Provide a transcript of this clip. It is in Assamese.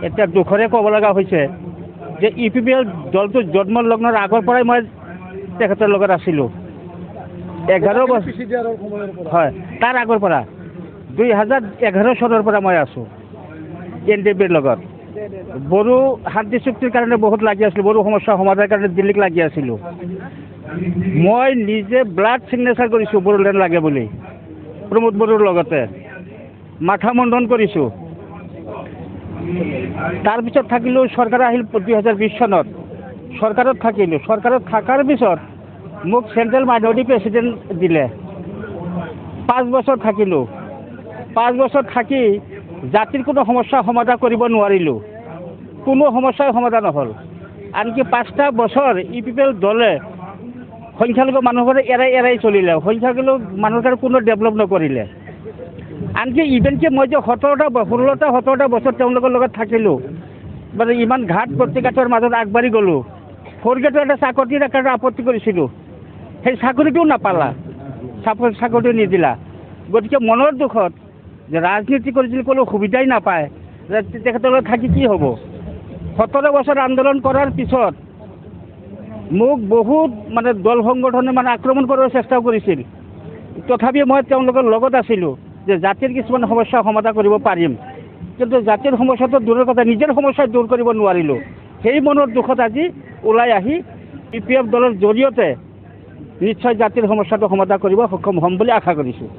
এতিয়া দুখৰে ক'ব লগা হৈছে যে UPPL দলটো জন্ম লগ্নৰ আগৰ পৰাই মই তেখেতৰ লগত আছিলোঁ 11 বছৰ হয় তাৰ আগৰ পৰা 2011 চনৰ পৰা মই আছোঁ NDPৰ লগত বড়ো শান্তি চুক্তিৰ কাৰণে বহুত লাগি আছিলোঁ বড়ো সমস্যা সমাধানৰ কাৰণে দিল্লীত লাগি আছিলোঁ মই নিজে ব্লাড ছিগনেচাৰ কৰিছোঁ বড়োলেণ্ড লাগে বুলি প্ৰমোদ বড়োৰ লগতে মাথা মণ্ডন কৰিছোঁ তাৰপিছত থাকিলোঁ চৰকাৰ আহিল 2020 চনত চৰকাৰত থাকিলোঁ চৰকাৰত থকাৰ পিছত মোক চেণ্ট্ৰেল মাইনৰিটি প্ৰেচিডেণ্ট দিলে 5 বছৰ থাকিলোঁ 5 বছৰ থাকি জাতিৰ কোনো সমস্যা সমাধান কৰিব নোৱাৰিলোঁ কোনো সমস্যাই সমাধান নহ'ল আনকি 5টা বছৰ UPPL দলে সংখ্যালঘু মানুহৰ এৰাই চলিলে সংখ্যালঘু মানুহৰ কোনো ডেভেলপ নকৰিলে আনকি ইভেনকে মই যে 17টা বছৰ তেওঁলোকৰ লগত থাকিলোঁ মানে ইমান ঘাট প্ৰতিঘাতৰ মাজত আগবাঢ়ি গ'লোঁ 4 গ্ৰেডৰ এটা চাকৰিৰ কাৰণে আপত্তি কৰিছিলোঁ সেই চাকৰিটোও নাপালা চাকৰিটো নিদিলা গতিকে মনৰ দুখত যে ৰাজনীতি কৰি যদি কোনো সুবিধাই নাপায় তেখেতৰ লগত থাকি কি হ'ব 17 বছৰ আন্দোলন কৰাৰ পিছত মোক বহুত মানে দল সংগঠনে মানে আক্ৰমণ কৰাৰ চেষ্টাও কৰিছিল তথাপি মই তেওঁলোকৰ লগত আছিলোঁ যে জাতিৰ কিছুমান সমস্যা সমাধান কৰিব পাৰিম কিন্তু জাতিৰ সমস্যাটো দূৰৰ কথা নিজৰ সমস্যা দূৰ কৰিব নোৱাৰিলোঁ সেই মনৰ দুখত আজি ওলাই আহি UPF দলৰ জৰিয়তে নিশ্চয় জাতিৰ সমস্যাটো সমাধান কৰিব সক্ষম হ'ম বুলি আশা কৰিছোঁ